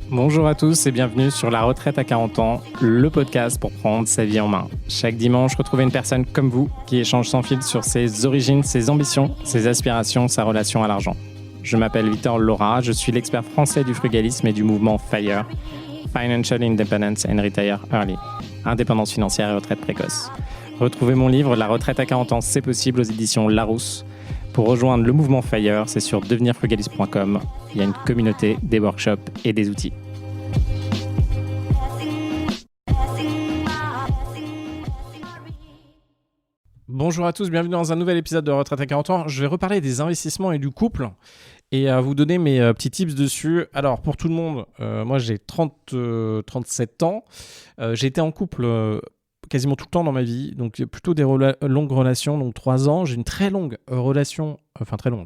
Bonjour à tous et bienvenue sur La Retraite à 40 ans, le podcast pour prendre sa vie en main. Chaque dimanche, retrouvez une personne comme vous qui échange sans fil sur ses origines, ses ambitions, ses aspirations, sa relation à l'argent. Je m'appelle Victor Laura, je suis l'expert français du frugalisme et du mouvement FIRE, Financial Independence and Retire Early, indépendance financière et retraite précoce. Retrouvez mon livre La Retraite à 40 ans, c'est possible aux éditions Larousse. Pour rejoindre le mouvement FIRE, c'est sur devenirfrugaliste.com. Il y a une communauté, des workshops et des outils. Bonjour à tous, bienvenue dans un nouvel épisode de Retraite à 40 ans. Je vais reparler des investissements et du couple et vous donner mes petits tips dessus. Alors pour tout le monde, moi j'ai 37 ans. J'ai été en couple quasiment tout le temps dans ma vie, donc plutôt des longues relations, donc 3 ans. J'ai une très longue relation,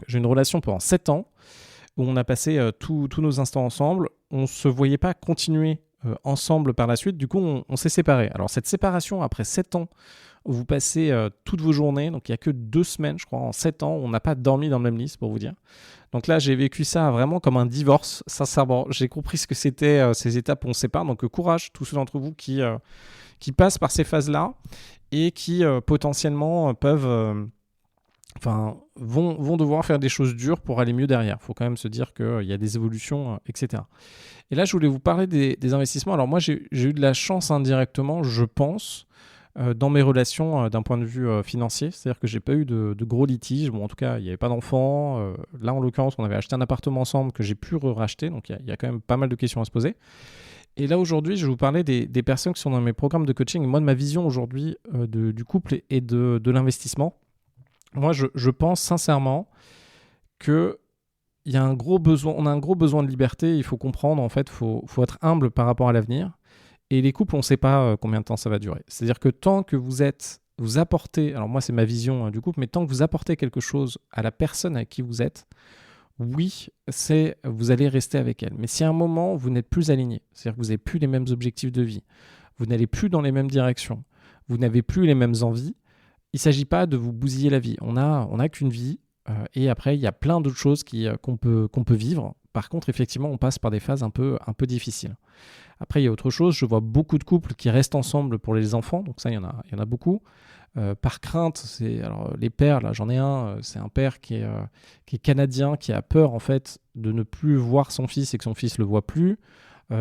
j'ai une relation pendant 7 ans où on a passé tous nos instants ensemble. On ne se voyait pas continuer ensemble par la suite, du coup on s'est séparés. Alors cette séparation après 7 ans, où vous passez toutes vos journées, donc il n'y a que 2 semaines je crois, en 7 ans, on n'a pas dormi dans le même lit, c'est pour vous dire. Donc là j'ai vécu ça vraiment comme un divorce, sincèrement. J'ai compris ce que c'était ces étapes où on se sépare, donc courage tous ceux d'entre vous qui passent par ces phases-là et qui potentiellement vont devoir faire des choses dures pour aller mieux derrière. Il faut quand même se dire qu'il y a des évolutions, etc. Et là, je voulais vous parler des investissements. Alors moi, j'ai eu de la chance indirectement, je pense, dans mes relations d'un point de vue financier. C'est-à-dire que je n'ai pas eu de gros litiges. Bon, en tout cas, il n'y avait pas d'enfants. Là, en l'occurrence, on avait acheté un appartement ensemble que j'ai pu racheter. Donc, il y a quand même pas mal de questions à se poser. Et là, aujourd'hui, je vais vous parler des personnes qui sont dans mes programmes de coaching. Moi, de ma vision aujourd'hui du couple et de l'investissement. Moi, je pense sincèrement qu'il y a un gros besoin, on a un gros besoin de liberté. Il faut comprendre, en fait, faut être humble par rapport à l'avenir. Et les couples, on ne sait pas combien de temps ça va durer. C'est-à-dire que tant que vous apportez, alors moi, c'est ma vision du couple, mais tant que vous apportez quelque chose à la personne avec qui vous êtes, oui, vous allez rester avec elle. Mais si à un moment, vous n'êtes plus aligné, c'est-à-dire que vous n'avez plus les mêmes objectifs de vie, vous n'allez plus dans les mêmes directions, vous n'avez plus les mêmes envies, il ne s'agit pas de vous bousiller la vie. On n'a qu'une vie et après, il y a plein d'autres choses qu'on peut vivre. Par contre, effectivement, on passe par des phases un peu difficiles. Après, il y a autre chose. Je vois beaucoup de couples qui restent ensemble pour les enfants. Donc ça, il y en a beaucoup. Par crainte, les pères, là, j'en ai un. C'est un père qui est canadien, qui a peur, en fait, de ne plus voir son fils et que son fils ne le voit plus.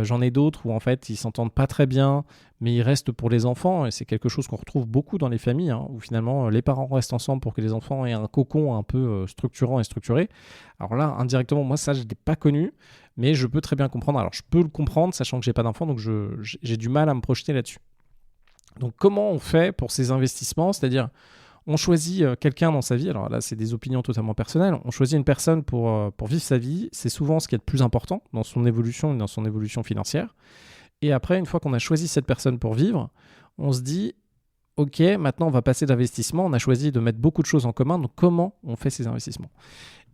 J'en ai d'autres où en fait ils s'entendent pas très bien, mais ils restent pour les enfants, et c'est quelque chose qu'on retrouve beaucoup dans les familles, où finalement les parents restent ensemble pour que les enfants aient un cocon un peu structurant et structuré. Alors là, indirectement, moi ça je l'ai pas connu, mais je peux très bien comprendre. Alors je peux le comprendre, sachant que j'ai pas d'enfant, donc j'ai du mal à me projeter là-dessus. Donc comment on fait pour ces investissements, c'est-à-dire on choisit quelqu'un dans sa vie, alors là c'est des opinions totalement personnelles, on choisit une personne pour vivre sa vie, c'est souvent ce qui est le plus important dans son évolution et dans son évolution financière. Et après, une fois qu'on a choisi cette personne pour vivre, on se dit, ok, maintenant on va passer d'investissement, on a choisi de mettre beaucoup de choses en commun, donc comment on fait ces investissements?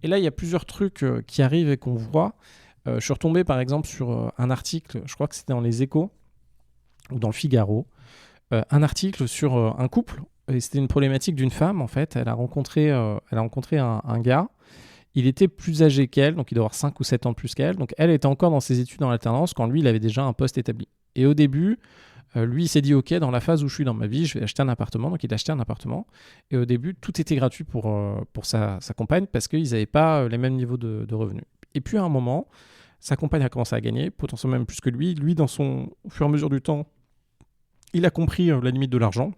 Et là il y a plusieurs trucs qui arrivent et qu'on voit. Je suis retombé par exemple sur un article, je crois que c'était dans Les Échos ou dans le Figaro, un article sur un couple. Et c'était une problématique d'une femme, en fait. Elle a rencontré un gars. Il était plus âgé qu'elle, donc il doit avoir 5 ou 7 ans de plus qu'elle. Donc elle était encore dans ses études en alternance quand lui, il avait déjà un poste établi. Et au début, lui, il s'est dit, OK, dans la phase où je suis dans ma vie, je vais acheter un appartement. Donc il a acheté un appartement. Et au début, tout était gratuit pour sa compagne parce qu'ils n'avaient pas les mêmes niveaux de revenus. Et puis à un moment, sa compagne a commencé à gagner, potentiellement même plus que lui. Lui, au fur et à mesure du temps, il a compris la limite de l'argent.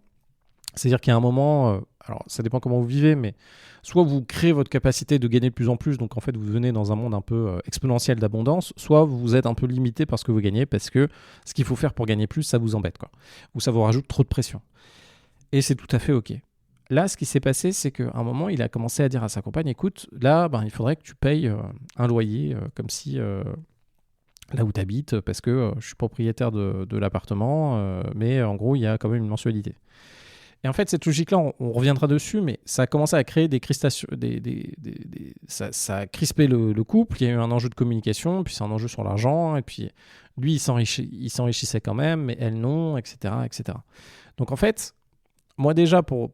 C'est-à-dire qu'il y a un moment, alors ça dépend comment vous vivez, mais soit vous créez votre capacité de gagner de plus en plus, donc en fait vous venez dans un monde un peu exponentiel d'abondance, soit vous êtes un peu limité par ce que vous gagnez, parce que ce qu'il faut faire pour gagner plus, ça vous embête, quoi. Ou ça vous rajoute trop de pression. Et c'est tout à fait OK. Là, ce qui s'est passé, c'est qu'à un moment, il a commencé à dire à sa compagne, écoute, là, il faudrait que tu payes un loyer, comme si... là où tu habites, parce que je suis propriétaire de l'appartement, mais en gros, il y a quand même une mensualité. Et en fait, cette logique-là, on reviendra dessus, mais ça a commencé à créer des crispations, ça a crispé le couple. Il y a eu un enjeu de communication, puis c'est un enjeu sur l'argent, et puis lui, il s'enrichissait quand même, mais elle non, etc., etc. Donc en fait, moi déjà, pour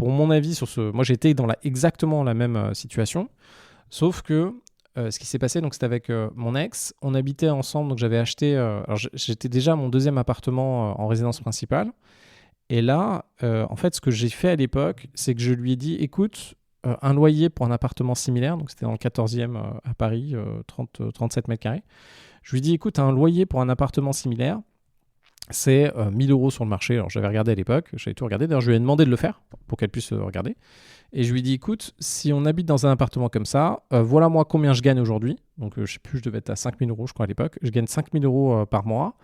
mon avis sur moi j'étais dans exactement la même situation. Sauf que ce qui s'est passé, donc c'était avec mon ex, on habitait ensemble, donc j'avais acheté, alors j'étais déjà à mon deuxième appartement en résidence principale. Et là, en fait, ce que j'ai fait à l'époque, c'est que je lui ai dit, écoute, un loyer pour un appartement similaire, donc c'était dans le 14e à Paris, 37 mètres carrés. Je lui ai dit, écoute, un loyer pour un appartement similaire, c'est 1000 euros sur le marché. Alors j'avais regardé à l'époque, j'avais tout regardé. D'ailleurs, je lui ai demandé de le faire pour qu'elle puisse regarder. Et je lui ai dit, écoute, si on habite dans un appartement comme ça, voilà moi combien je gagne aujourd'hui. Donc je sais plus, je devais être à 5000 euros, je crois, à l'époque. Je gagne 5000 euros par mois.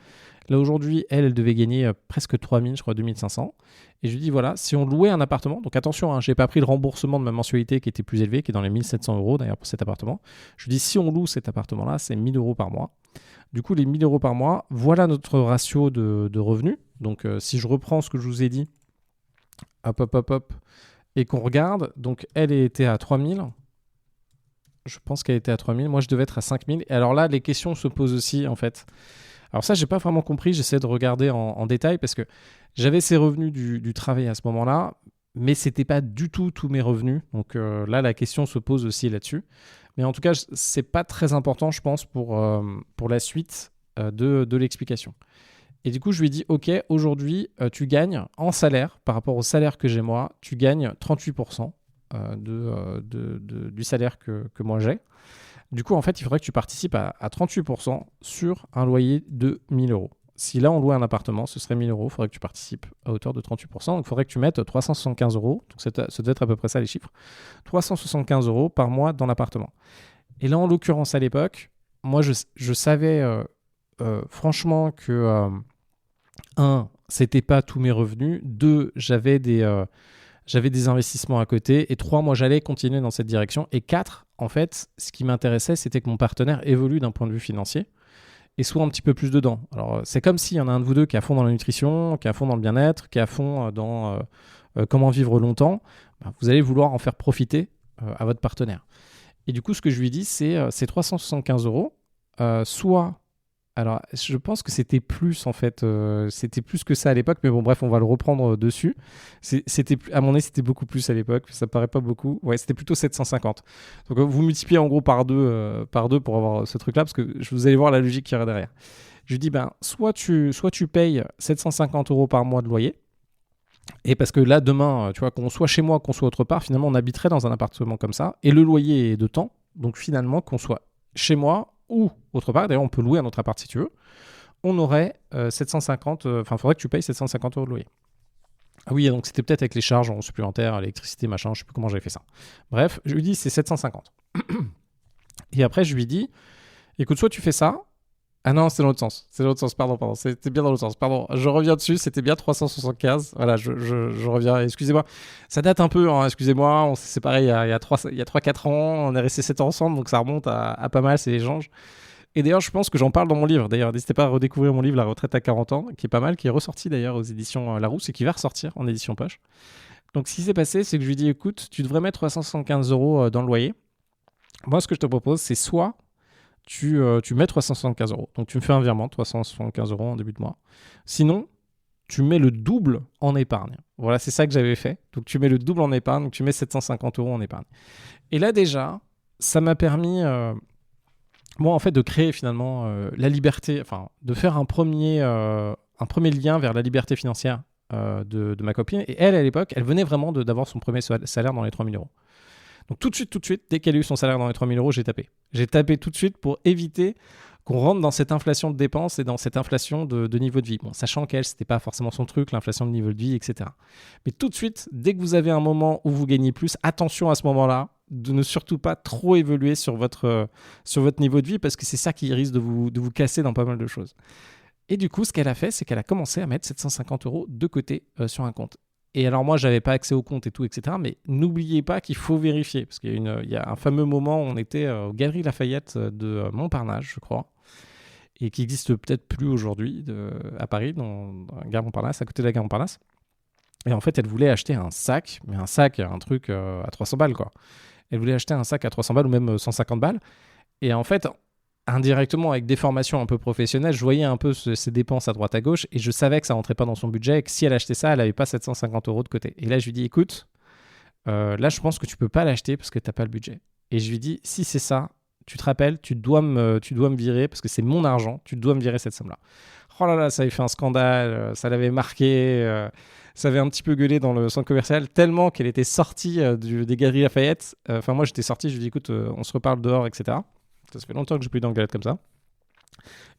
Là, aujourd'hui, elle devait gagner presque 3000, je crois, 2500. Et je lui dis, voilà, si on louait un appartement, donc attention, hein, je n'ai pas pris le remboursement de ma mensualité qui était plus élevé, qui est dans les 1700 euros d'ailleurs pour cet appartement. Je lui dis, si on loue cet appartement-là, c'est 1000 euros par mois. Du coup, les 1000 euros par mois, voilà notre ratio de revenus. Donc, si je reprends ce que je vous ai dit, hop, et qu'on regarde, donc elle était à 3000. Je pense qu'elle était à 3000. Moi, je devais être à 5000. Et alors là, les questions se posent aussi, en fait. Alors ça, j'ai pas vraiment compris. J'essaie de regarder en détail parce que j'avais ces revenus du travail à ce moment-là, mais c'était pas du tout tous mes revenus. Donc là, la question se pose aussi là-dessus. Mais en tout cas, c'est pas très important, je pense, pour la suite de l'explication. Et du coup, je lui ai dit, OK, aujourd'hui, tu gagnes en salaire, par rapport au salaire que j'ai moi, tu gagnes 38% du salaire que moi j'ai. Du coup, en fait, il faudrait que tu participes à 38% sur un loyer de 1000 euros. Si là, on louait un appartement, ce serait 1000 euros. Il faudrait que tu participes à hauteur de 38%. Donc, il faudrait que tu mettes 375 euros. Donc, ça doit être à peu près ça les chiffres. 375 euros par mois dans l'appartement. Et là, en l'occurrence, à l'époque, moi, je savais franchement que, c'était pas tous mes revenus. 2, j'avais des investissements à côté. Et 3, moi, j'allais continuer dans cette direction. Et 4, en fait, ce qui m'intéressait, c'était que mon partenaire évolue d'un point de vue financier et soit un petit peu plus dedans. Alors, c'est comme s'il y en a un de vous deux qui est à fond dans la nutrition, qui est à fond dans le bien-être, qui est à fond dans comment vivre longtemps. Ben, vous allez vouloir en faire profiter à votre partenaire. Et du coup, ce que je lui dis, c'est 375 euros. Soit... Alors, je pense que c'était plus, en fait. C'était plus que ça à l'époque. Mais bon, bref, on va le reprendre dessus. À mon avis, c'était beaucoup plus à l'époque. Ça paraît pas beaucoup. Ouais, c'était plutôt 750. Donc, vous multipliez en gros par deux pour avoir ce truc-là. Parce que vous allez voir la logique qu'il y aurait derrière. Je lui dis, ben, soit tu payes 750 euros par mois de loyer. Et parce que là, demain, tu vois, qu'on soit chez moi, qu'on soit autre part, finalement, on habiterait dans un appartement comme ça. Et le loyer est de temps. Donc, finalement, qu'on soit chez moi ou autre part, d'ailleurs on peut louer un autre appart si tu veux, on aurait 750, enfin il faudrait que tu payes 750 euros de loyer. Ah oui, donc c'était peut-être avec les charges en supplémentaire, l'électricité, machin, je sais plus comment j'avais fait ça. Bref, je lui dis c'est 750. Et après je lui dis, écoute, soit tu fais ça, ah non, c'est dans l'autre sens, pardon, c'était bien dans l'autre sens, pardon, je reviens dessus, c'était bien 375, voilà, je reviens, excusez-moi, ça date un peu, hein, excusez-moi, on s'est séparés il y a 3-4 ans, on est restés 7 ans ensemble, donc ça remonte à pas mal ces échanges. Et d'ailleurs, je pense que j'en parle dans mon livre. D'ailleurs, n'hésitez pas à redécouvrir mon livre La retraite à 40 ans, qui est pas mal, qui est ressorti d'ailleurs aux éditions Larousse et qui va ressortir en édition poche. Donc, ce qui s'est passé, c'est que je lui dis, écoute, tu devrais mettre 375 euros dans le loyer. Moi, ce que je te propose, c'est soit tu mets 375 euros. Donc, tu me fais un virement, 375 euros en début de mois. Sinon, tu mets le double en épargne. Voilà, c'est ça que j'avais fait. Donc, tu mets le double en épargne, donc tu mets 750 euros en épargne. Et là, déjà, ça m'a permis... moi, en fait, de créer finalement la liberté, enfin, de faire un premier lien vers la liberté financière de ma copine. Et elle, à l'époque, elle venait vraiment d'avoir son premier salaire dans les 3000 euros. Donc, tout de suite, dès qu'elle a eu son salaire dans les 3000 euros, j'ai tapé. J'ai tapé tout de suite pour éviter qu'on rentre dans cette inflation de dépenses et dans cette inflation de niveau de vie. Bon, sachant qu'elle, c'était pas forcément son truc, l'inflation de niveau de vie, etc. Mais tout de suite, dès que vous avez un moment où vous gagnez plus, attention à ce moment-là, de ne surtout pas trop évoluer sur votre niveau de vie parce que c'est ça qui risque de vous casser dans pas mal de choses. Et du coup, ce qu'elle a fait, c'est qu'elle a commencé à mettre 750 euros de côté sur un compte. Et alors moi, j'avais pas accès au compte et tout, etc. Mais n'oubliez pas qu'il faut vérifier parce qu'il y a un fameux moment où on était aux Galeries Lafayette de Montparnasse, je crois, et qui existe peut-être plus aujourd'hui à Paris, dans la gare Montparnasse, à côté de la gare Montparnasse. Et en fait, elle voulait acheter un sac, mais un truc à 300 balles, quoi. Elle voulait acheter un sac à 300 balles ou même 150 balles. Et en fait, indirectement, avec des formations un peu professionnelles, je voyais un peu ses dépenses à droite à gauche et je savais que ça rentrait pas dans son budget et que si elle achetait ça, elle n'avait pas 750 euros de côté. Et là, je lui dis, écoute, là, je pense que tu peux pas l'acheter parce que tu n'as pas le budget. Et je lui dis, si c'est ça, tu te rappelles, tu dois me virer parce que c'est mon argent, tu dois me virer cette somme-là. Oh là là, ça avait fait un scandale, ça l'avait marqué, ça avait un petit peu gueulé dans le centre commercial tellement qu'elle était sortie des Galeries Lafayette. Enfin, moi, j'étais sorti, je lui ai dit, écoute, on se reparle dehors, etc. Ça fait longtemps que je n'ai plus eu d'engueulade comme ça.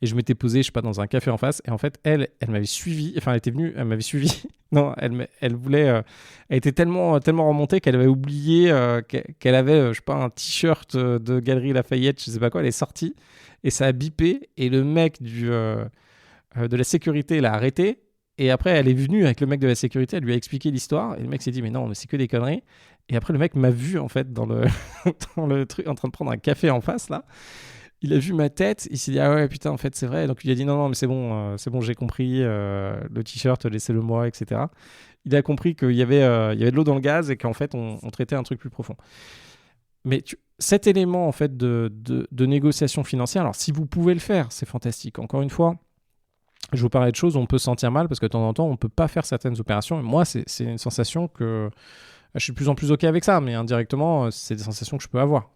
Et je m'étais posé, je sais pas, dans un café en face. Et en fait, elle m'avait suivi. Enfin, elle était venue, elle m'avait suivi. Non, elle voulait. Elle était tellement remontée qu'elle avait oublié qu'elle avait, je sais pas, un t-shirt de Galerie Lafayette, je sais pas quoi. Elle est sortie et ça a bipé. Et le mec de la sécurité l'a arrêté. Et après, elle est venue avec le mec de la sécurité. Elle lui a expliqué l'histoire. Et le mec s'est dit, mais non, mais c'est que des conneries. Et après, le mec m'a vu en fait dans le dans le truc, en train de prendre un café en face là. Il a vu ma tête, il s'est dit ah ouais putain en fait c'est vrai, donc il a dit non mais c'est bon j'ai compris, le t-shirt laissez-le moi, etc. Il a compris qu'il y avait de l'eau dans le gaz et qu'en fait on traitait un truc plus profond. Mais cet élément en fait de négociation financière, alors si vous pouvez le faire, c'est fantastique. Encore une fois, je vous parlais de choses où on peut se sentir mal parce que de temps en temps on peut pas faire certaines opérations. Et moi c'est une sensation que je suis de plus en plus OK avec ça, mais indirectement c'est des sensations que je peux avoir.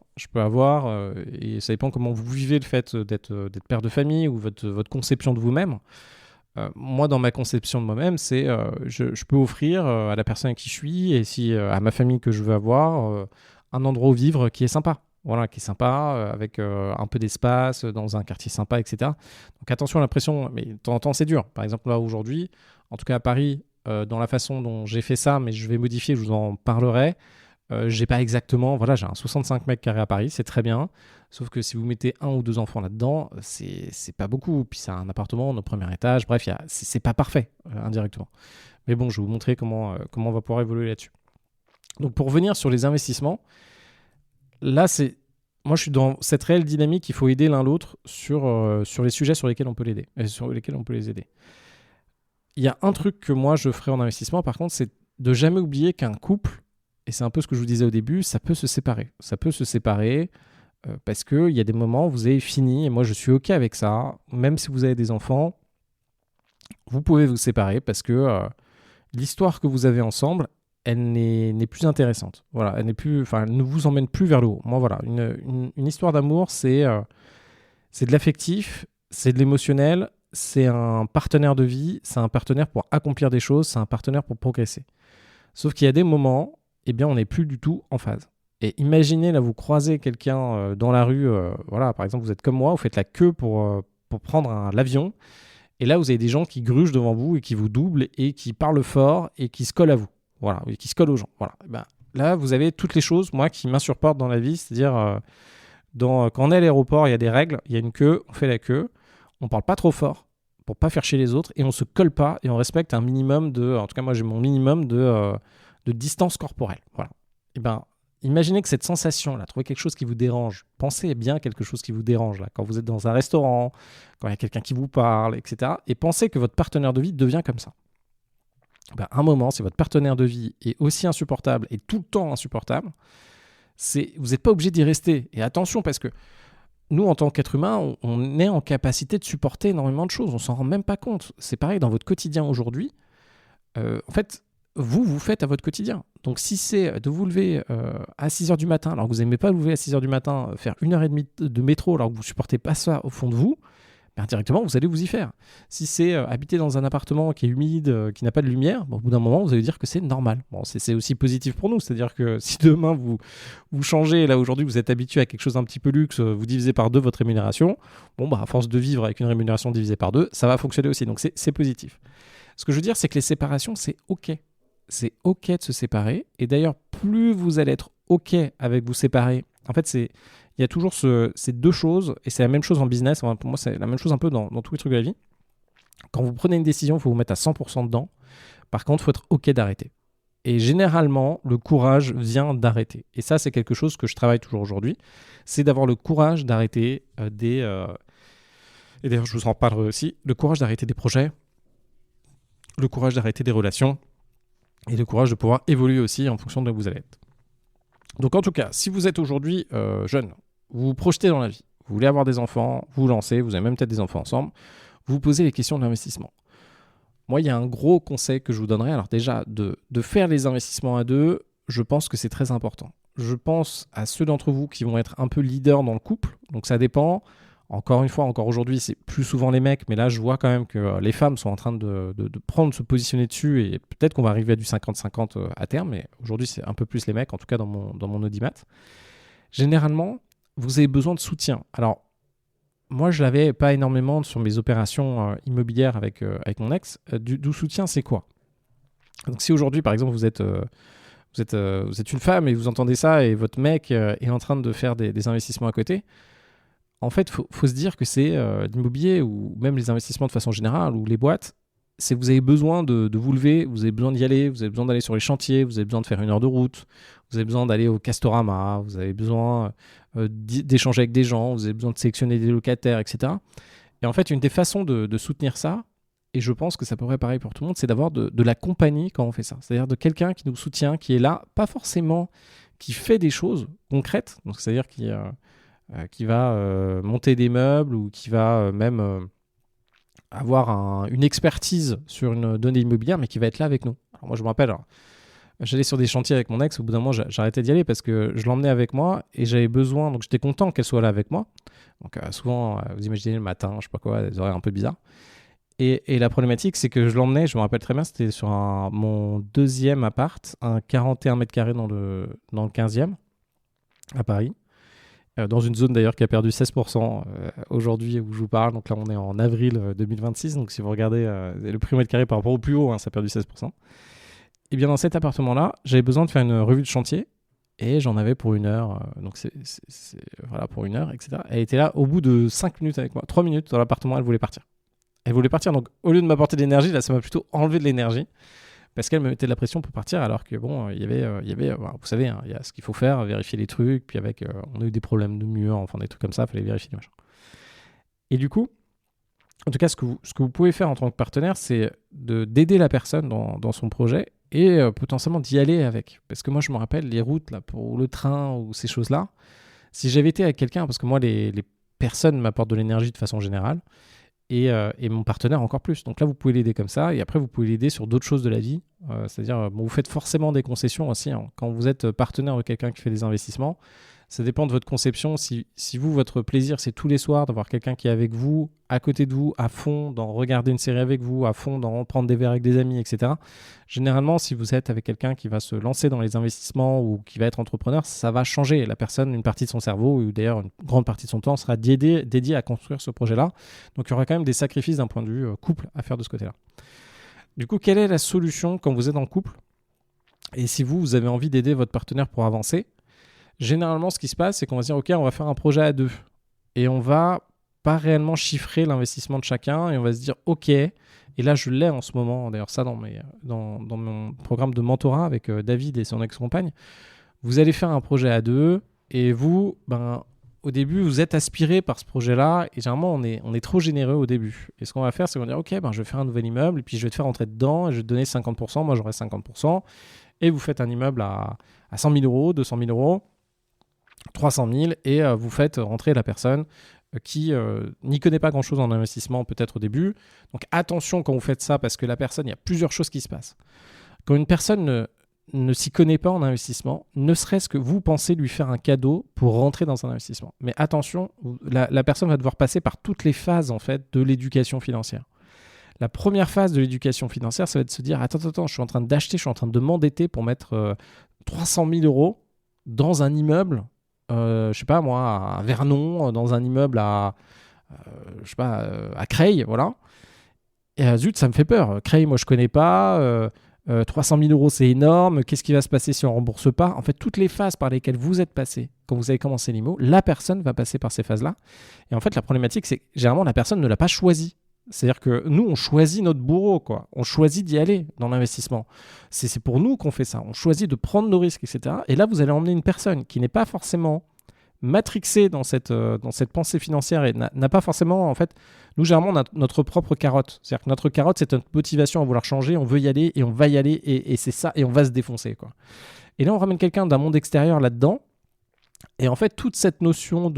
Et ça dépend comment vous vivez le fait d'être père de famille ou votre conception de vous-même. Moi, dans ma conception de moi-même, c'est je peux offrir à la personne avec qui je suis et à ma famille que je veux avoir un endroit où vivre qui est sympa. Voilà, qui est sympa, avec un peu d'espace, dans un quartier sympa, etc. Donc attention à l'impression, mais de temps en temps, c'est dur. Par exemple, là, aujourd'hui, en tout cas à Paris, dans la façon dont j'ai fait ça, mais je vais modifier, je vous en parlerai. J'ai pas exactement, voilà, j'ai un 65 mètres carrés à Paris, c'est très bien. Sauf que si vous mettez 1 ou 2 enfants là-dedans, c'est pas beaucoup. Puis c'est un appartement au premier étage. Bref, c'est pas parfait, indirectement. Mais bon, je vais vous montrer comment on va pouvoir évoluer là-dessus. Donc pour revenir sur les investissements, là, moi je suis dans cette réelle dynamique, il faut aider l'un l'autre sur les sujets sur lesquels on peut l'aider, sur lesquels on peut les aider. Il y a un truc que moi je ferai en investissement, par contre, c'est de jamais oublier qu'un couple, et c'est un peu ce que je vous disais au début, ça peut se séparer. Ça peut se séparer parce qu'il y a des moments où vous avez fini, et moi je suis OK avec ça. Même si vous avez des enfants, vous pouvez vous séparer parce que l'histoire que vous avez ensemble, elle n'est plus intéressante. Voilà, elle ne vous emmène plus vers le haut. Moi, voilà, une histoire d'amour, c'est de l'affectif, c'est de l'émotionnel, c'est un partenaire de vie, c'est un partenaire pour accomplir des choses, c'est un partenaire pour progresser. Sauf qu'il y a des moments, eh bien, on n'est plus du tout en phase. Et imaginez, là, vous croisez quelqu'un dans la rue, voilà, par exemple, vous êtes comme moi, vous faites la queue pour prendre l'avion, et là, vous avez des gens qui grugent devant vous et qui vous doublent et qui parlent fort et qui se collent à vous. Voilà, et qui se collent aux gens. Voilà. Et ben, là, vous avez toutes les choses, moi, qui m'insupportent dans la vie, c'est-à-dire, quand on est à l'aéroport, il y a des règles, il y a une queue, on fait la queue, on parle pas trop fort pour pas faire chier les autres, et on se colle pas, et on respecte un minimum en tout cas, moi, j'ai mon minimum de distance corporelle. Voilà. Et ben, imaginez que cette sensation-là, trouvez quelque chose qui vous dérange. Pensez bien à quelque chose qui vous dérange, là, quand vous êtes dans un restaurant, quand il y a quelqu'un qui vous parle, etc. Et pensez que votre partenaire de vie devient comme ça. Ben, à un moment, si votre partenaire de vie est aussi insupportable et tout le temps insupportable, vous n'êtes pas obligé d'y rester. Et attention, parce que nous, en tant qu'être humain, on est en capacité de supporter énormément de choses. On s'en rend même pas compte. C'est pareil dans votre quotidien aujourd'hui. En fait, vous faites à votre quotidien. Donc si c'est de vous lever à 6h du matin, alors que vous n'aimez pas vous lever à 6h du matin, faire 1h30 de métro alors que vous ne supportez pas ça au fond de vous, ben directement vous allez vous y faire. Si c'est habiter dans un appartement qui est humide, qui n'a pas de lumière, bon, au bout d'un moment vous allez dire que c'est normal. Bon, c'est aussi positif pour nous, c'est-à-dire que si demain vous changez, là aujourd'hui vous êtes habitué à quelque chose d'un petit peu luxe, vous divisez par 2 votre rémunération, bon bah à force de vivre avec une rémunération divisée par 2, ça va fonctionner aussi, donc c'est positif. Ce que je veux dire, c'est que les séparations, c'est OK. C'est OK de se séparer. Et d'ailleurs, plus vous allez être OK avec vous séparer, en fait, il y a toujours ces deux choses, et c'est la même chose en business. Pour moi, c'est la même chose un peu dans tous les trucs de la vie. Quand vous prenez une décision, il faut vous mettre à 100% dedans. Par contre, il faut être OK d'arrêter. Et généralement, le courage vient d'arrêter. Et ça, c'est quelque chose que je travaille toujours aujourd'hui. C'est d'avoir le courage d'arrêter et d'ailleurs, je vous en parlerai aussi, le courage d'arrêter des projets, le courage d'arrêter des relations, et le courage de pouvoir évoluer aussi en fonction de là où vous allez être. Donc en tout cas, si vous êtes aujourd'hui jeune, vous vous projetez dans la vie, vous voulez avoir des enfants, vous vous lancez, vous avez même peut-être des enfants ensemble, vous vous posez les questions de l'investissement. Moi, il y a un gros conseil que je vous donnerais. Alors déjà, de faire les investissements à deux, je pense que c'est très important. je pense à ceux d'entre vous qui vont être un peu leaders dans le couple. Donc ça dépend. Encore une fois, encore aujourd'hui, c'est plus souvent les mecs, mais là, je vois quand même que les femmes sont en train de prendre, se positionner dessus, et peut-être qu'on va arriver à du 50-50 à terme, mais aujourd'hui, c'est un peu plus les mecs, en tout cas dans mon audimat. Généralement, vous avez besoin de soutien. Alors, moi, je l'avais pas énormément sur mes opérations immobilières avec mon ex. Du soutien, c'est quoi? Donc, si aujourd'hui, par exemple, vous êtes une femme et vous entendez ça et votre mec est en train de faire des investissements à côté, en fait, faut se dire que c'est l'immobilier ou même les investissements de façon générale ou les boîtes, c'est que vous avez besoin de vous lever, vous avez besoin d'y aller, vous avez besoin d'aller sur les chantiers, vous avez besoin de faire 1 heure de route, vous avez besoin d'aller au Castorama, vous avez besoin d'échanger avec des gens, vous avez besoin de sélectionner des locataires, etc. Et en fait, une des façons de soutenir ça, et je pense que ça pourrait être pareil pour tout le monde, c'est d'avoir de la compagnie quand on fait ça. C'est-à-dire de quelqu'un qui nous soutient, qui est là, pas forcément qui fait des choses concrètes, donc c'est-à-dire qui va monter des meubles ou qui va même avoir une expertise sur une donnée immobilière, mais qui va être là avec nous. Alors moi, je me rappelle, j'allais sur des chantiers avec mon ex, au bout d'un moment, j'arrêtais d'y aller parce que je l'emmenais avec moi et j'avais besoin, donc j'étais content qu'elle soit là avec moi. Donc souvent, vous imaginez le matin, je sais pas quoi, des horaires un peu bizarres. Et la problématique, c'est que je l'emmenais, je me rappelle très bien, c'était sur mon deuxième appart, un 41 mètres carrés dans le 15e, à Paris. Dans une zone d'ailleurs qui a perdu 16% aujourd'hui où je vous parle. Donc là, on est en avril 2026. Donc si vous regardez le prix au mètre carré par rapport au plus haut, ça a perdu 16%. Et bien dans cet appartement-là, j'avais besoin de faire une revue de chantier et j'en avais pour 1 heure. Donc voilà, pour 1 heure, etc. Elle était là au bout de 5 minutes avec moi. 3 minutes dans l'appartement, elle voulait partir. Donc au lieu de m'apporter de l'énergie, là, ça m'a plutôt enlevé de l'énergie. Parce qu'elle me mettait de la pression pour partir, alors que bon, il y avait vous savez, il y a ce qu'il faut faire, vérifier les trucs, puis avec, on a eu des problèmes de mur, enfin des trucs comme ça, il fallait vérifier les machins. Et du coup, en tout cas, ce que vous pouvez faire en tant que partenaire, c'est d'aider la personne dans son projet et potentiellement d'y aller avec. Parce que moi, je me rappelle, les routes là, pour le train ou ces choses-là, si j'avais été avec quelqu'un, parce que moi, les personnes m'apportent de l'énergie de façon générale, et mon partenaire encore plus. Donc là, vous pouvez l'aider comme ça, et après, vous pouvez l'aider sur d'autres choses de la vie. C'est-à-dire, vous faites forcément des concessions aussi. Quand vous êtes partenaire de quelqu'un qui fait des investissements, ça dépend de votre conception. Si vous, votre plaisir, c'est tous les soirs d'avoir quelqu'un qui est avec vous, à côté de vous, à fond, d'en regarder une série avec vous, à fond, d'en prendre des verres avec des amis, etc. Généralement, si vous êtes avec quelqu'un qui va se lancer dans les investissements ou qui va être entrepreneur, ça va changer. La personne, une partie de son cerveau, ou d'ailleurs une grande partie de son temps, sera dédiée à construire ce projet-là. Donc, il y aura quand même des sacrifices d'un point de vue couple à faire de ce côté-là. Du coup, quelle est la solution quand vous êtes en couple? Et si vous avez envie d'aider votre partenaire pour avancer, généralement, ce qui se passe, c'est qu'on va se dire, OK, on va faire un projet à 2. Et on va pas réellement chiffrer l'investissement de chacun. Et on va se dire, OK, et là, je l'ai en ce moment, d'ailleurs, ça dans mon programme de mentorat avec David et son ex-compagne. Vous allez faire un projet à 2 et vous, au début, vous êtes aspiré par ce projet-là. Et généralement, on est trop généreux au début. Et ce qu'on va faire, c'est qu'on va dire, OK, je vais faire un nouvel immeuble et puis je vais te faire rentrer dedans et je vais te donner 50%. Moi, j'aurai 50%. Et vous faites un immeuble à 100 000 euros, 200 000 euros. 300 000 et vous faites rentrer la personne qui n'y connaît pas grand-chose en investissement peut-être au début. Donc attention quand vous faites ça parce que la personne, il y a plusieurs choses qui se passent. Quand une personne ne s'y connaît pas en investissement, ne serait-ce que vous pensez lui faire un cadeau pour rentrer dans un investissement. Mais attention, la personne va devoir passer par toutes les phases en fait de l'éducation financière. La première phase de l'éducation financière, ça va être de se dire attends, je suis en train de m'endetter pour mettre 300 000 euros dans un immeuble. Je sais pas moi, à Vernon, dans un immeuble à Creil, voilà. Et zut, ça me fait peur. Creil, moi je connais pas. 300 000 euros, c'est énorme. Qu'est-ce qui va se passer si on rembourse pas? En fait, toutes les phases par lesquelles vous êtes passé quand vous avez commencé l'IMO, la personne va passer par ces phases-là. Et en fait, la problématique, c'est que généralement la personne ne l'a pas choisi. C'est-à-dire que nous, on choisit notre bourreau, quoi. On choisit d'y aller dans l'investissement. C'est pour nous qu'on fait ça. On choisit de prendre nos risques, etc. Et là, vous allez emmener une personne qui n'est pas forcément matrixée dans cette pensée financière et n'a pas forcément, en fait, nous, généralement, on a notre propre carotte. C'est-à-dire que notre carotte, c'est notre motivation à vouloir changer. On veut y aller et on va y aller et c'est ça. Et on va se défoncer, quoi. Et là, on ramène quelqu'un d'un monde extérieur là-dedans. Et en fait, toute cette notion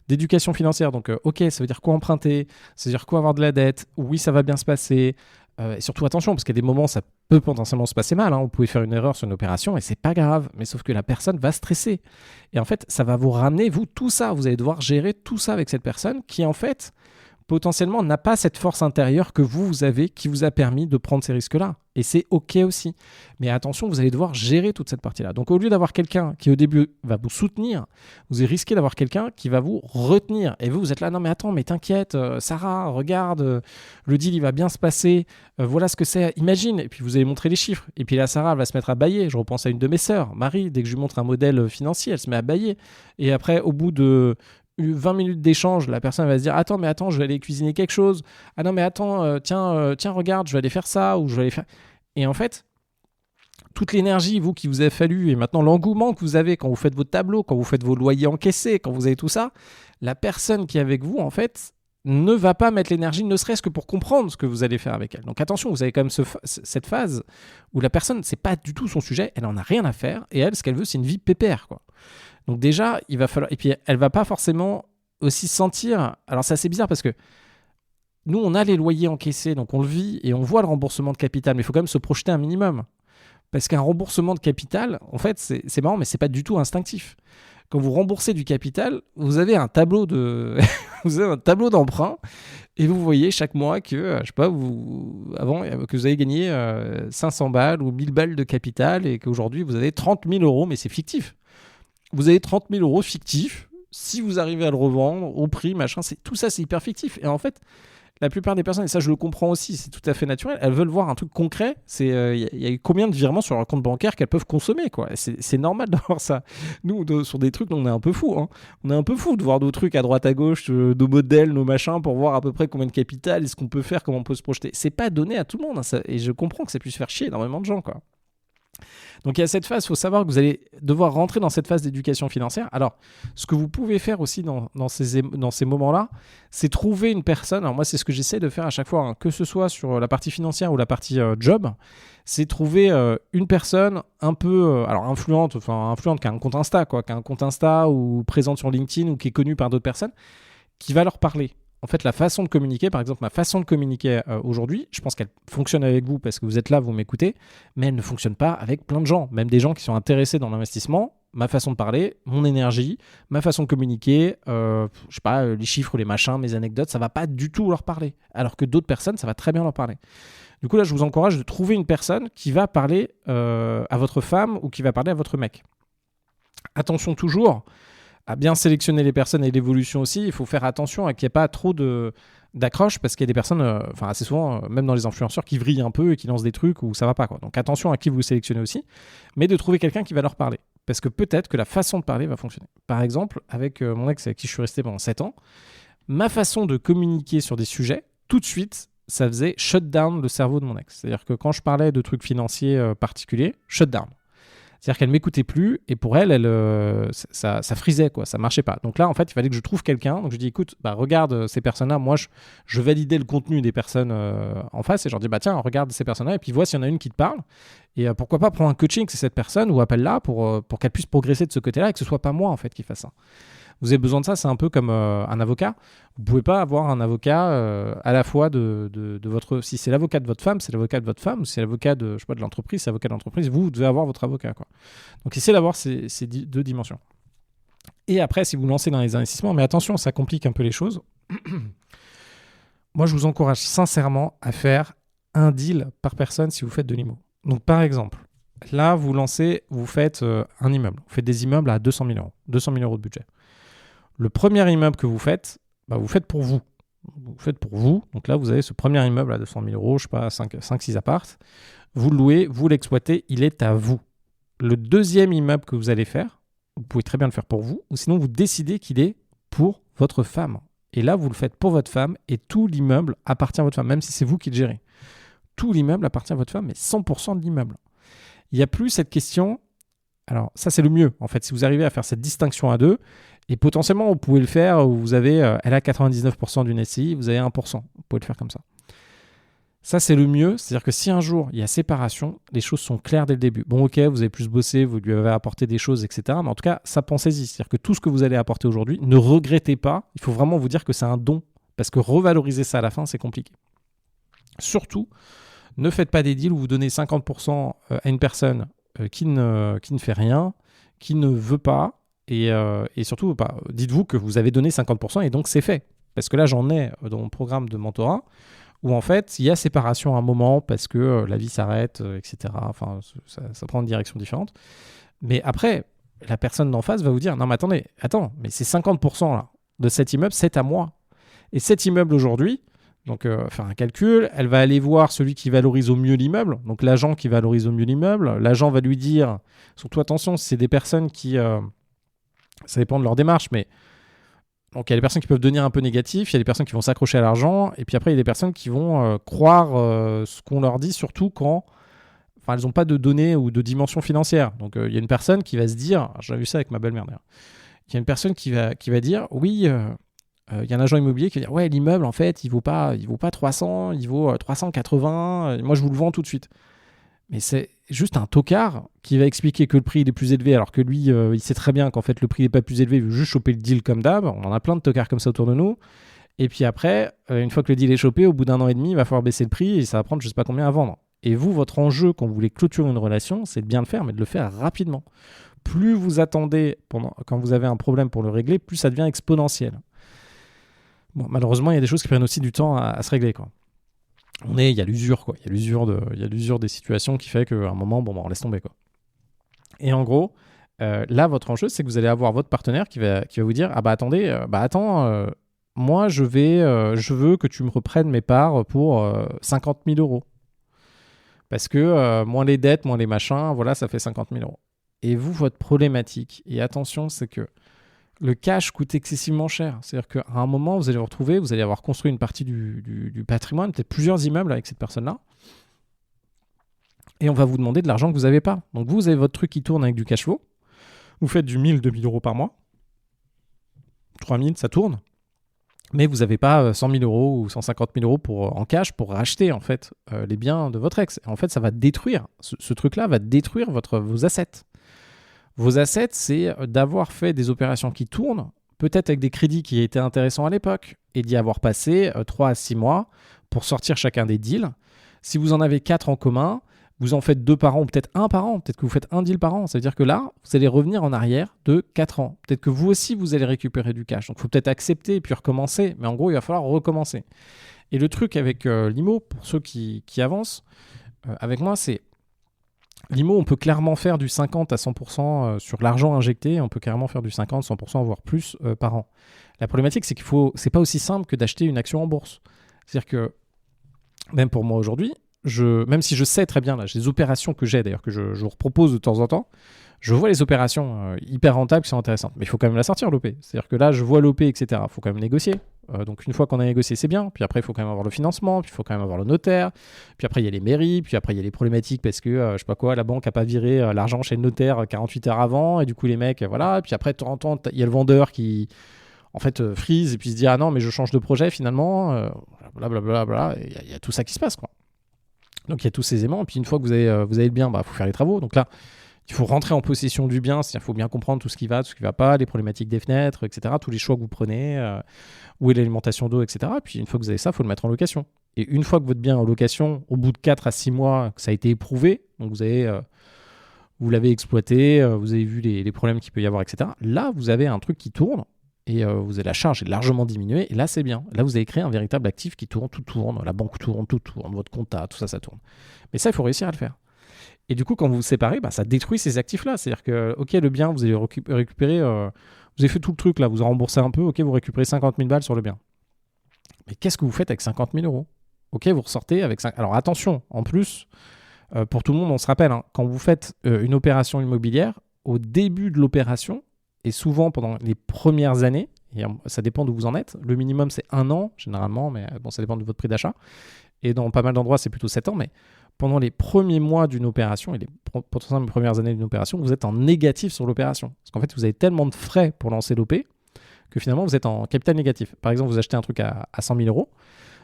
d'éducation financière, donc OK, ça veut dire quoi emprunter, ça veut dire quoi avoir de la dette, oui, ça va bien se passer, Et surtout, attention, parce qu'il y a des moments, ça peut potentiellement se passer mal. Vous pouvez faire une erreur sur une opération et c'est pas grave. Mais sauf que la personne va stresser. Et en fait, ça va vous ramener, vous, tout ça. Vous allez devoir gérer tout ça avec cette personne qui, en fait, potentiellement n'a pas cette force intérieure que vous avez qui vous a permis de prendre ces risques-là. Et c'est OK aussi. Mais attention, vous allez devoir gérer toute cette partie-là. Donc, au lieu d'avoir quelqu'un qui, au début, va vous soutenir, vous risquez d'avoir quelqu'un qui va vous retenir. Et vous êtes là, non mais attends, mais t'inquiète, Sarah, regarde, le deal, il va bien se passer. Voilà ce que c'est. Imagine. Et puis, vous allez montrer les chiffres. Et puis là, Sarah, elle va se mettre à bâiller. Je repense à une de mes sœurs, Marie. Dès que je lui montre un modèle financier, elle se met à bâiller. Et après, au bout de 20 minutes d'échange, la personne va se dire attends, je vais aller cuisiner quelque chose. Ah non, mais attends, tiens, regarde, je vais aller faire ça ou je vais aller faire. Et en fait, toute l'énergie, vous, qui vous a fallu, et maintenant l'engouement que vous avez quand vous faites vos tableaux, quand vous faites vos loyers encaissés, quand vous avez tout ça, la personne qui est avec vous, en fait, ne va pas mettre l'énergie, ne serait-ce que pour comprendre ce que vous allez faire avec elle. Donc attention, vous avez quand même cette phase où la personne, c'est pas du tout son sujet, elle en a rien à faire, et elle, ce qu'elle veut, c'est une vie pépère, quoi. Donc déjà, il va falloir... Et puis, elle va pas forcément aussi sentir... Alors, c'est assez bizarre parce que nous, on a les loyers encaissés, donc on le vit et on voit le remboursement de capital, mais il faut quand même se projeter un minimum. Parce qu'un remboursement de capital, en fait, c'est marrant, mais c'est pas du tout instinctif. Quand vous remboursez du capital, vous avez un tableau vous avez un tableau d'emprunt et vous voyez chaque mois que, je sais pas, que vous avez gagné 500 balles ou 1000 balles de capital et qu'aujourd'hui, vous avez 30 000 euros, mais c'est fictif. Vous avez 30 000 euros fictifs. Si vous arrivez à le revendre au prix, machin, tout ça, c'est hyper fictif. Et en fait, la plupart des personnes, et ça, je le comprends aussi, c'est tout à fait naturel, elles veulent voir un truc concret. Il y a combien de virements sur leur compte bancaire qu'elles peuvent consommer, quoi. C'est normal d'avoir ça. Nous, sur des trucs, on est un peu fous. On est un peu fous de voir nos trucs à droite, à gauche, nos modèles, nos machins, pour voir à peu près combien de capital, est-ce qu'on peut faire, comment on peut se projeter. C'est pas donné à tout le monde. Ça, et je comprends que ça puisse faire chier énormément de gens, quoi. Donc il y a cette phase, il faut savoir que vous allez devoir rentrer dans cette phase d'éducation financière. Alors, ce que vous pouvez faire aussi dans ces moments-là, c'est trouver une personne. Alors moi, c'est ce que j'essaie de faire à chaque fois, que ce soit sur la partie financière ou la partie job, c'est trouver une personne un peu influente qui a un compte Insta, quoi, qui a un compte Insta ou présente sur LinkedIn ou qui est connue par d'autres personnes, qui va leur parler. En fait, la façon de communiquer, par exemple, ma façon de communiquer aujourd'hui, je pense qu'elle fonctionne avec vous parce que vous êtes là, vous m'écoutez, mais elle ne fonctionne pas avec plein de gens, même des gens qui sont intéressés dans l'investissement. Ma façon de parler, mon énergie, ma façon de communiquer, je sais pas, les chiffres, les machins, mes anecdotes, ça va pas du tout leur parler. Alors que d'autres personnes, ça va très bien leur parler. Du coup, là, je vous encourage de trouver une personne qui va parler à votre femme ou qui va parler à votre mec. Attention toujours à bien sélectionner les personnes et l'évolution aussi. Il faut faire attention à qu'il n'y ait pas trop d'accroche parce qu'il y a des personnes, assez souvent, même dans les influenceurs, qui vrillent un peu et qui lancent des trucs où ça va pas, quoi. Donc attention à qui vous sélectionnez aussi, mais de trouver quelqu'un qui va leur parler. Parce que peut-être que la façon de parler va fonctionner. Par exemple, avec mon ex avec qui je suis resté pendant 7 ans, ma façon de communiquer sur des sujets, tout de suite, ça faisait shut down le cerveau de mon ex. C'est-à-dire que quand je parlais de trucs financiers particuliers, shut down. C'est-à-dire qu'elle ne m'écoutait plus et pour elle, ça frisait, quoi, ça ne marchait pas. Donc là, en fait, il fallait que je trouve quelqu'un. Donc je dis, écoute, regarde ces personnes-là. Moi, je validais le contenu des personnes en face et je leur dis, tiens, regarde ces personnes-là et puis vois s'il y en a une qui te parle. Et pourquoi pas prendre un coaching, c'est cette personne ou appelle-la pour qu'elle puisse progresser de ce côté-là et que ce ne soit pas moi, en fait, qui fasse ça. Vous avez besoin de ça, c'est un peu comme un avocat. Vous ne pouvez pas avoir un avocat à la fois de votre... Si c'est l'avocat de votre femme, c'est l'avocat de votre femme. Si c'est l'avocat de l'entreprise, c'est l'avocat de l'entreprise. Vous devez avoir votre avocat, quoi. Donc, essayez d'avoir ces deux dimensions. Et après, si vous lancez dans les investissements, mais attention, ça complique un peu les choses. Moi, je vous encourage sincèrement à faire un deal par personne si vous faites de l'IMO. Donc, par exemple, là, vous faites un immeuble. Vous faites des immeubles à 200 000 euros. 200 000 euros de budget. Le premier immeuble que vous faites, vous faites pour vous. Vous faites pour vous. Donc là, vous avez ce premier immeuble à 200 000 euros, je sais pas, 5-6 apparts. Vous le louez, vous l'exploitez, il est à vous. Le deuxième immeuble que vous allez faire, vous pouvez très bien le faire pour vous, ou sinon vous décidez qu'il est pour votre femme. Et là, vous le faites pour votre femme et tout l'immeuble appartient à votre femme, même si c'est vous qui le gérez. Tout l'immeuble appartient à votre femme, mais 100% de l'immeuble. Il n'y a plus cette question... Alors ça, c'est le mieux, en fait, si vous arrivez à faire cette distinction à deux. Et potentiellement, vous pouvez le faire où vous avez, elle a 99% d'une SCI, vous avez 1%. Vous pouvez le faire comme ça. Ça, c'est le mieux. C'est-à-dire que si un jour, il y a séparation, les choses sont claires dès le début. Bon, ok, vous avez plus bossé, vous lui avez apporté des choses, etc. Mais en tout cas, ça, pensez-y. C'est-à-dire que tout ce que vous allez apporter aujourd'hui, ne regrettez pas. Il faut vraiment vous dire que c'est un don. Parce que revaloriser ça à la fin, c'est compliqué. Surtout, ne faites pas des deals où vous donnez 50% à une personne qui ne fait rien, qui ne veut pas, et surtout, dites-vous que vous avez donné 50% et donc c'est fait. Parce que là, j'en ai dans mon programme de mentorat où en fait, il y a séparation à un moment parce que la vie s'arrête, etc. Enfin, ça prend une direction différente. Mais après, la personne d'en face va vous dire, non mais attends, mais c'est 50% là, de cet immeuble, c'est à moi. Et cet immeuble aujourd'hui, donc faire un calcul, elle va aller voir celui qui valorise au mieux l'immeuble, donc l'agent qui valorise au mieux l'immeuble. L'agent va lui dire, surtout attention, si c'est des personnes qui... ça dépend de leur démarche, mais donc il y a des personnes qui peuvent devenir un peu négatifs, il y a des personnes qui vont s'accrocher à l'argent, et puis après il y a des personnes qui vont croire ce qu'on leur dit, surtout quand elles n'ont pas de données ou de dimension financière. Donc il y a une personne qui va se dire, j'ai vu ça avec ma belle-mère d'ailleurs, il y a une personne qui va dire, oui, il y a un agent immobilier qui va dire, ouais, l'immeuble en fait il vaut pas 300, il vaut 380, moi je vous le vends tout de suite. Mais c'est juste un tocard qui va expliquer que le prix il est plus élevé alors que lui, il sait très bien qu'en fait le prix n'est pas plus élevé, il veut juste choper le deal comme d'hab. On en a plein de tocards comme ça autour de nous. Et puis après, une fois que le deal est chopé, au bout d'1 an et demi, il va falloir baisser le prix et ça va prendre je sais pas combien à vendre. Et vous, votre enjeu quand vous voulez clôturer une relation, c'est de bien le faire, mais de le faire rapidement. Plus vous attendez quand vous avez un problème pour le régler, plus ça devient exponentiel. Bon, malheureusement, il y a des choses qui prennent aussi du temps à se régler, quoi. Il y a l'usure, quoi. Il y a l'usure des situations qui fait qu'à un moment, on laisse tomber, quoi. Et en gros, là, votre enjeu, c'est que vous allez avoir votre partenaire qui va vous dire, attends, moi, je veux que tu me reprennes mes parts pour 50 000 euros. Parce que moins les dettes, moins les machins, voilà, ça fait 50 000 euros. Et vous, votre problématique, et attention, c'est que le cash coûte excessivement cher. C'est-à-dire qu'à un moment, vous allez vous retrouver, vous allez avoir construit une partie du patrimoine, peut-être plusieurs immeubles avec cette personne-là, et on va vous demander de l'argent que vous n'avez pas. Donc vous avez votre truc qui tourne avec du cash flow, vous faites du 1000, 2000 euros par mois, 3000, ça tourne, mais vous n'avez pas 100 000 euros ou 150 000 euros en cash pour racheter en fait, les biens de votre ex. Et en fait, ça va détruire, ce truc-là va détruire vos assets. Vos assets, c'est d'avoir fait des opérations qui tournent, peut-être avec des crédits qui étaient intéressants à l'époque, et d'y avoir passé 3 à 6 mois pour sortir chacun des deals. Si vous en avez 4 en commun, vous en faites 2 par an, ou peut-être 1 par an, peut-être que vous faites un deal par an. Ça veut dire que là, vous allez revenir en arrière de 4 ans. Peut-être que vous aussi, vous allez récupérer du cash. Donc, il faut peut-être accepter et puis recommencer. Mais en gros, il va falloir recommencer. Et le truc avec l'IMO, pour ceux qui avancent avec moi, c'est l'IMO, on peut clairement faire du 50 à 100% sur l'argent injecté. On peut carrément faire du 50, 100%, voire plus par an. La problématique, c'est c'est pas aussi simple que d'acheter une action en bourse. C'est-à-dire que, même pour moi aujourd'hui, même si je sais très bien, là, j'ai des opérations que j'ai d'ailleurs, que je vous propose de temps en temps, je vois les opérations hyper rentables qui sont intéressantes. Mais il faut quand même la sortir, l'OP. C'est-à-dire que là, je vois l'OP, etc. Il faut quand même négocier. Donc une fois qu'on a négocié, c'est bien. Puis après, il faut quand même avoir le financement, puis il faut quand même avoir le notaire. Puis après, il y a les mairies, puis après, il y a les problématiques parce que, je sais pas quoi, la banque n'a pas viré l'argent chez le notaire 48 heures avant. Et du coup, les mecs, voilà. Et puis après, de temps en temps, il y a le vendeur qui, en fait, freeze et puis se dit, ah non, mais je change de projet finalement. Blablabla. Il y a tout ça qui se passe, quoi. Donc il y a tous ces aimants. Et puis une fois que vous avez le bien, il faut faire les travaux. Donc là, il faut rentrer en possession du bien, c'est-à-dire qu'il faut bien comprendre tout ce qui va, tout ce qui ne va pas, les problématiques des fenêtres, etc., tous les choix que vous prenez, où est l'alimentation d'eau, etc. Et puis une fois que vous avez ça, il faut le mettre en location. Et une fois que votre bien est en location, au bout de 4 à 6 mois, que ça a été éprouvé, donc vous l'avez exploité, vous avez vu les problèmes qu'il peut y avoir, etc. Là, vous avez un truc qui tourne, et la charge est largement diminuée, et là, c'est bien. Là, vous avez créé un véritable actif qui tourne, tout tourne, la banque tourne, tout tourne, votre compta, tout ça, ça tourne. Mais ça, il faut réussir à le faire. Et du coup, quand vous vous séparez, ça détruit ces actifs-là. C'est-à-dire que, ok, le bien, vous allez récupérer, vous avez fait tout le truc là, vous en remboursez un peu, ok, vous récupérez 50 000 balles sur le bien. Mais qu'est-ce que vous faites avec 50 000 euros? Ok, vous ressortez avec 5... Alors attention, en plus, pour tout le monde, on se rappelle, quand vous faites une opération immobilière, au début de l'opération, et souvent pendant les premières années, et ça dépend d'où vous en êtes, le minimum c'est 1 an généralement, mais bon, ça dépend de votre prix d'achat, et dans pas mal d'endroits c'est plutôt 7 ans, mais pendant les premiers mois d'une opération et potentiellement les premières années d'une opération, vous êtes en négatif sur l'opération. Parce qu'en fait, vous avez tellement de frais pour lancer l'OP que finalement, vous êtes en capital négatif. Par exemple, vous achetez un truc à 100 000 euros.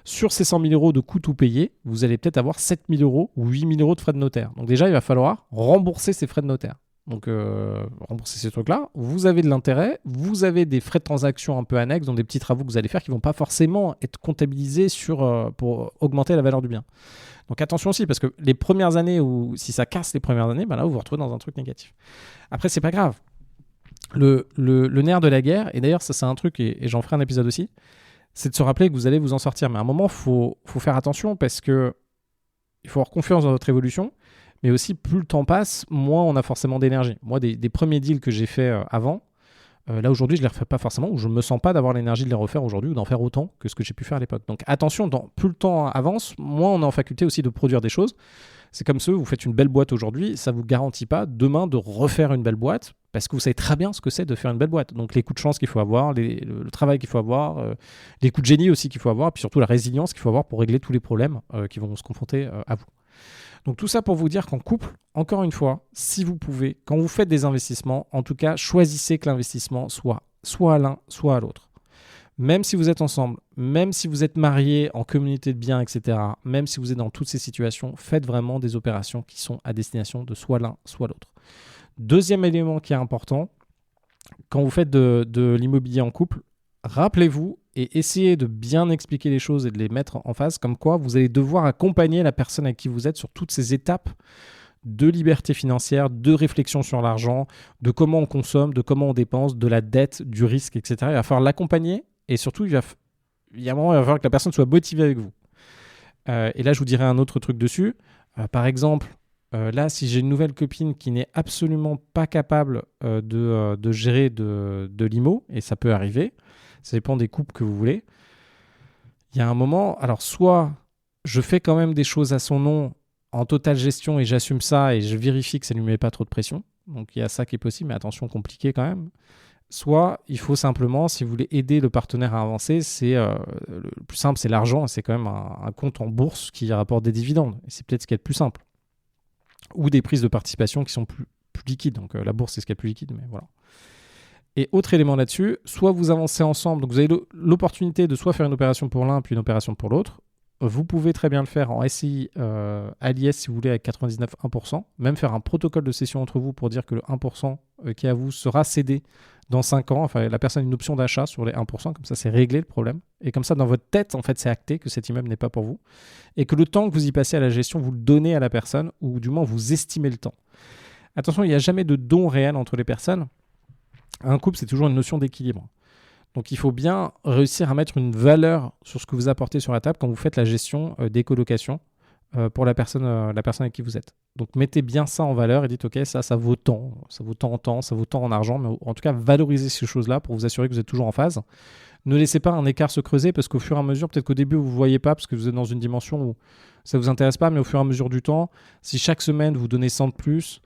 Sur ces 100 000 euros de coûts tout payés, vous allez peut-être avoir 7 000 euros ou 8 000 euros de frais de notaire. Donc déjà, il va falloir rembourser ces frais de notaire. donc rembourser ces trucs-là, vous avez de l'intérêt, vous avez des frais de transaction un peu annexes, donc des petits travaux que vous allez faire qui ne vont pas forcément être comptabilisés pour augmenter la valeur du bien. Donc attention aussi, parce que les premières années, ou si ça casse les premières années, là vous vous retrouvez dans un truc négatif. Après, c'est pas grave. Le nerf de la guerre, et d'ailleurs ça c'est un truc, et j'en ferai un épisode aussi, c'est de se rappeler que vous allez vous en sortir. Mais à un moment, il faut faire attention, parce que il faut avoir confiance dans votre évolution, mais aussi plus le temps passe, moins on a forcément d'énergie. Moi, des premiers deals que j'ai fait avant, là aujourd'hui je ne les refais pas forcément, ou je ne me sens pas d'avoir l'énergie de les refaire aujourd'hui, ou d'en faire autant que ce que j'ai pu faire à l'époque. Donc attention, plus le temps avance, moins on est en faculté aussi de produire des choses. C'est comme vous faites une belle boîte aujourd'hui, ça ne vous garantit pas demain de refaire une belle boîte, parce que vous savez très bien ce que c'est de faire une belle boîte. Donc les coups de chance qu'il faut avoir, le travail qu'il faut avoir, les coups de génie aussi qu'il faut avoir, puis surtout la résilience qu'il faut avoir pour régler tous les problèmes qui vont se confronter à vous. Donc tout ça pour vous dire qu'en couple, encore une fois, si vous pouvez, quand vous faites des investissements, en tout cas, choisissez que l'investissement soit à l'un, soit à l'autre. Même si vous êtes ensemble, même si vous êtes mariés en communauté de biens, etc., même si vous êtes dans toutes ces situations, faites vraiment des opérations qui sont à destination de soit l'un, soit l'autre. Deuxième élément qui est important, quand vous faites de l'immobilier en couple, rappelez-vous et essayez de bien expliquer les choses et de les mettre en face, comme quoi vous allez devoir accompagner la personne avec qui vous êtes sur toutes ces étapes de liberté financière, de réflexion sur l'argent, de comment on consomme, de comment on dépense, de la dette, du risque, etc. Il va falloir l'accompagner et surtout, il y a un moment, il va falloir que la personne soit motivée avec vous. Et là, je vous dirai un autre truc dessus. Par exemple, là, si j'ai une nouvelle copine qui n'est absolument pas capable de gérer de l'IMO, et ça peut arriver, ça dépend des couples que vous voulez, il y a un moment, alors soit je fais quand même des choses à son nom en totale gestion et j'assume ça et je vérifie que ça ne lui met pas trop de pression, donc il y a ça qui est possible, mais attention, compliqué quand même. Soit il faut simplement, si vous voulez aider le partenaire à avancer, le plus simple, c'est l'argent, c'est quand même un compte en bourse qui rapporte des dividendes, et c'est peut-être ce qui est le plus simple. Ou des prises de participation qui sont plus liquides, donc la bourse c'est ce qui est le plus liquide, mais voilà. Et autre élément là-dessus, soit vous avancez ensemble, donc vous avez l'opportunité de soit faire une opération pour l'un puis une opération pour l'autre. Vous pouvez très bien le faire en SCI à l'IS si vous voulez avec 99,1%, même faire un protocole de cession entre vous pour dire que le 1% qui est à vous sera cédé dans 5 ans, enfin la personne a une option d'achat sur les 1%, comme ça c'est réglé le problème. Et comme ça dans votre tête, en fait c'est acté que cet immeuble n'est pas pour vous, et que le temps que vous y passez à la gestion, vous le donnez à la personne, ou du moins vous estimez le temps. Attention, il n'y a jamais de don réel entre les personnes. Un couple, c'est toujours une notion d'équilibre. Donc il faut bien réussir à mettre une valeur sur ce que vous apportez sur la table quand vous faites la gestion des colocations pour la personne avec qui vous êtes. Donc mettez bien ça en valeur et dites ok, ça vaut tant en temps, ça vaut tant en argent, mais en tout cas valorisez ces choses-là pour vous assurer que vous êtes toujours en phase. Ne laissez pas un écart se creuser, parce qu'au fur et à mesure, peut-être qu'au début vous ne voyez pas parce que vous êtes dans une dimension où ça ne vous intéresse pas, mais au fur et à mesure du temps, si chaque semaine vous donnez 100 de plus,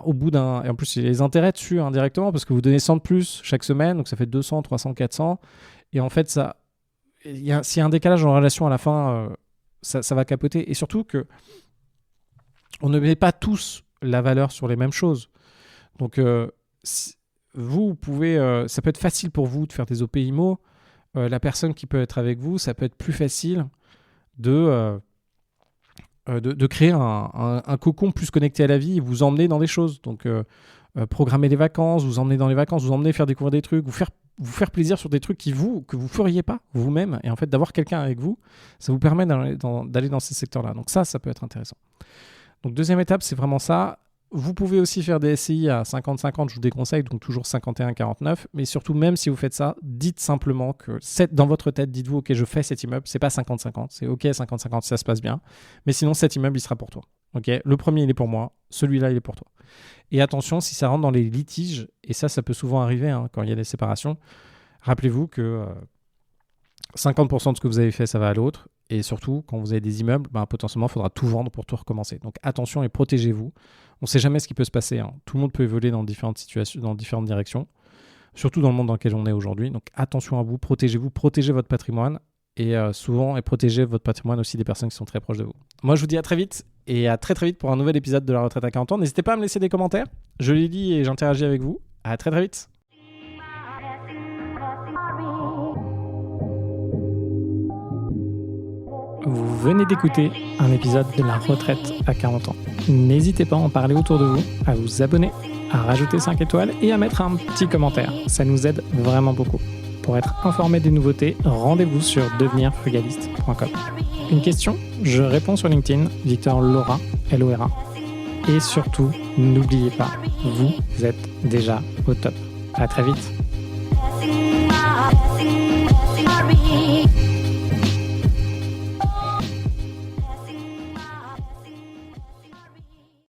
au bout d'un... Et en plus, il y a les intérêts dessus indirectement, parce que vous donnez 100 de plus chaque semaine, donc ça fait 200, 300, 400. Et en fait, s'il y a un décalage en relation à la fin, ça va capoter. Et surtout que on ne met pas tous la valeur sur les mêmes choses. Donc, vous pouvez... ça peut être facile pour vous de faire des OP IMO. La personne qui peut être avec vous, ça peut être plus facile de créer un cocon plus connecté à la vie et vous emmener dans des choses. Donc, programmer les vacances, vous emmener dans les vacances, vous emmener faire découvrir des trucs, vous faire plaisir sur des trucs que vous ne feriez pas vous-même. Et en fait, d'avoir quelqu'un avec vous, ça vous permet d'aller dans ces secteurs-là. Donc ça peut être intéressant. Donc, deuxième étape, c'est vraiment ça. Vous pouvez aussi faire des SCI à 50-50, je vous déconseille, donc toujours 51-49. Mais surtout, même si vous faites ça, dites simplement que dans votre tête, dites-vous, ok, je fais cet immeuble, c'est pas 50-50, c'est ok 50-50, ça se passe bien. Mais sinon, cet immeuble, il sera pour toi. Okay, le premier, il est pour moi, celui-là, il est pour toi. Et attention, si ça rentre dans les litiges, et ça peut souvent arriver quand il y a des séparations, rappelez-vous que 50% de ce que vous avez fait, ça va à l'autre. Et surtout, quand vous avez des immeubles, potentiellement, il faudra tout vendre pour tout recommencer. Donc attention et protégez-vous. On ne sait jamais ce qui peut se passer. Tout le monde peut évoluer dans différentes situations, dans différentes directions, surtout dans le monde dans lequel on est aujourd'hui. Donc attention à vous, protégez-vous, protégez votre patrimoine et protégez votre patrimoine aussi des personnes qui sont très proches de vous. Moi, je vous dis à très vite et à très très vite pour un nouvel épisode de La Retraite à 40 ans. N'hésitez pas à me laisser des commentaires. Je les lis et j'interagis avec vous. À très très vite. Vous venez d'écouter un épisode de la retraite à 40 ans. N'hésitez pas à en parler autour de vous, à vous abonner, à rajouter 5 étoiles et à mettre un petit commentaire. Ça nous aide vraiment beaucoup. Pour être informé des nouveautés, rendez-vous sur devenirfrugaliste.com. Une question, je réponds sur LinkedIn, Victor Lora, Lora. Et surtout, n'oubliez pas, vous êtes déjà au top. À très vite.